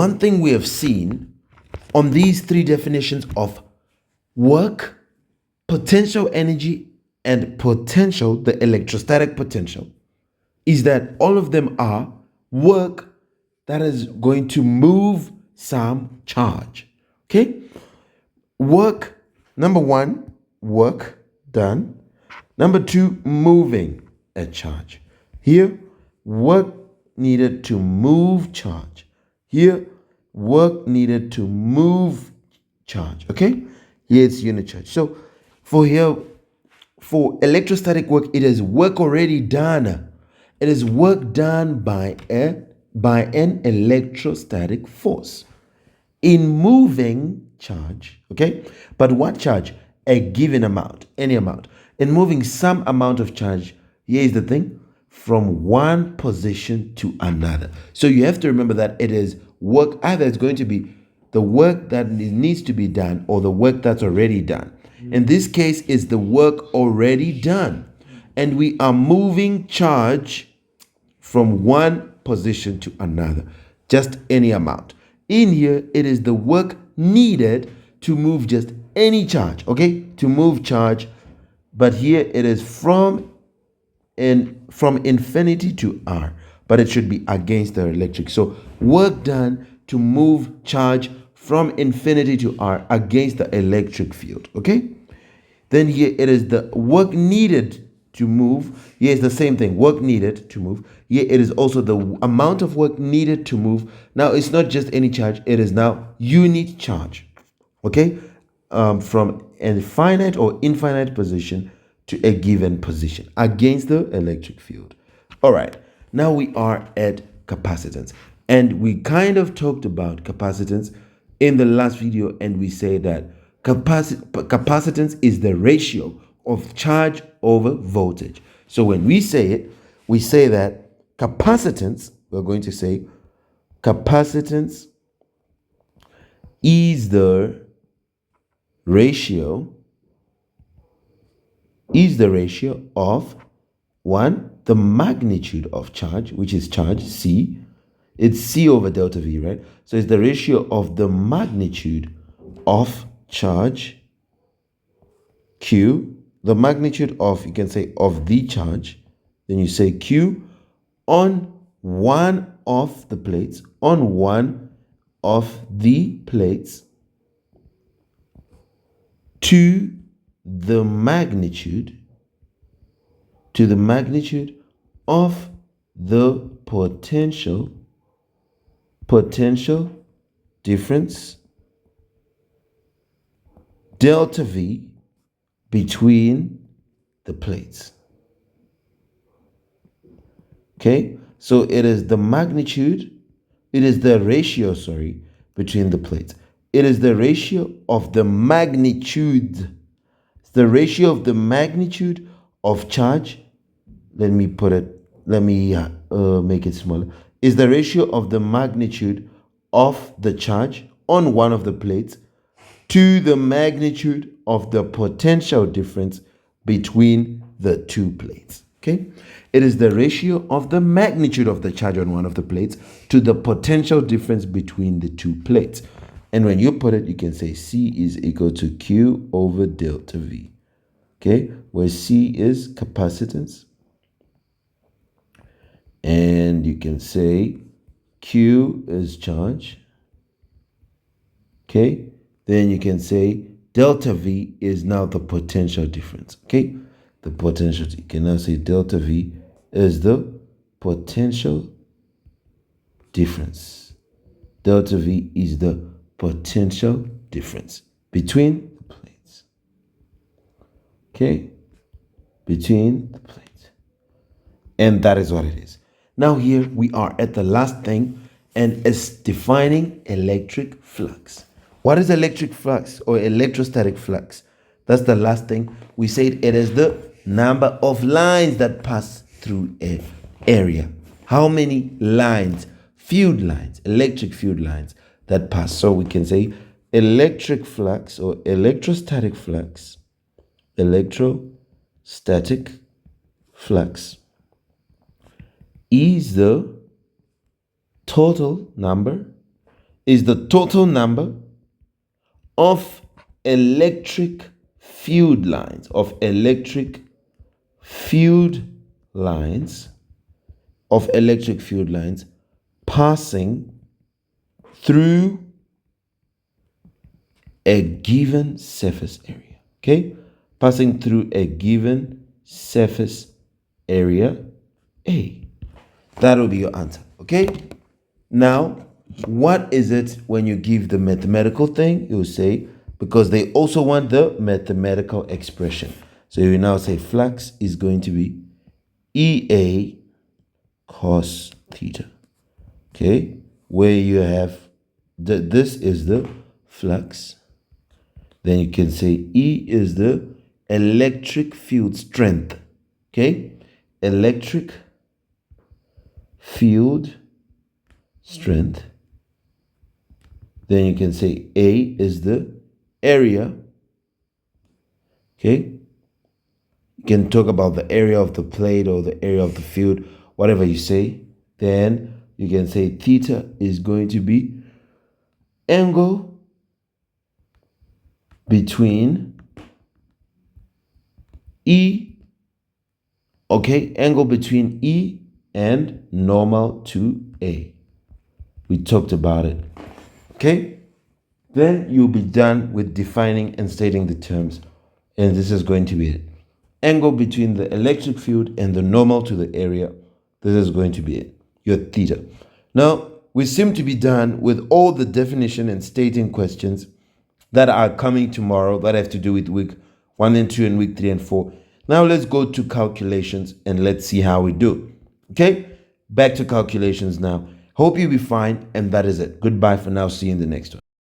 one thing we have seen on these three definitions of work, potential energy, and potential, the electrostatic potential, is that all of them are work that is going to move some charge. Okay? Work, number one, work done. Number two, moving a charge. Here, work needed to move charge. Here, work needed to move charge. Okay? Here it's unit charge. So for electrostatic work, it is work already done. It is work done by an electrostatic force in moving charge. Okay? But what charge? A given amount, any amount. In moving some amount of charge, here is the thing, from one position to another. So you have to remember that it is work, either it's going to be the work that needs to be done or the work that's already done. In this case, is the work already done. And we are moving charge from one position to another, just any amount. In here, it is the work needed to move just any charge, okay? To move charge, but here it is from infinity to R, but it should be against the electric. So work done to move charge from infinity to R against the electric field, okay? Then here it is the work needed to move. Here is the same thing, work needed to move. Here it is also the amount of work needed to move. Now it's not just any charge, it is now unit charge, okay? From a finite or infinite position to a given position against the electric field. All right, now we are at capacitance. And we kind of talked about capacitance in the last video, and we say that capacitance is the ratio of charge over voltage. So when we say it, we say that capacitance, we're going to say capacitance is the ratio of one, the magnitude of charge, which is charge C. It's C over delta V, right? So it's the ratio of the magnitude of charge Q, the magnitude of, you can say, of the charge. Then you say Q on one of the plates, on one of the plates, to the magnitude of the potential difference delta V between the plates. Okay, so it is the magnitude, it is the ratio, between the plates. It is the ratio of the magnitude. It's the ratio of the magnitude of charge. Let me make it smaller. Is the ratio of the magnitude of the charge on one of the plates to the magnitude of the potential difference between the two plates. Okay? It is the ratio of the magnitude of the charge on one of the plates to the potential difference between the two plates. And when you put it, you can say C is equal to Q over delta V. Okay? Where C is capacitance. And you can say Q is charge. Okay? Then you can say delta V is now the potential difference. Okay? The potential, you can now say delta V is the potential difference. Delta V is the potential difference between the plates. Okay? Between the plates. And that is what it is. Now here we are at the last thing, and it's defining electric flux. What is electric flux or electrostatic flux? That's the last thing. We said it is the number of lines that pass through an area. How many lines, field lines, electric field lines that pass. So we can say electric flux or electrostatic flux, electrostatic flux is the total number is the total number of electric field lines, passing through a given surface area. Okay? Passing through a given surface area A. That will be your answer. Okay? Now, what is it when you give the mathematical thing? You'll say, because they also want the mathematical expression. So you now say flux is going to be EA cos theta. Okay? Where you have this is the flux. Then you can say E is the electric field strength. Okay? Electric field strength. Then you can say A is the area. Okay? You can talk about the area of the plate or the area of the field, whatever you say. Then you can say theta is going to be angle between E, okay, angle between E and normal to A. We talked about it, okay? Then you'll be done with defining and stating the terms, and this is going to be it. Angle between the electric field and the normal to the area, this is going to be it, your theta. Now, we seem to be done with all the definition and stating questions that are coming tomorrow that have to do with week 1 and 2 and week 3 and 4. Now let's go to calculations and let's see how we do. Okay, back to calculations now. Hope you'll be fine, and that is it. Goodbye for now. See you in the next one.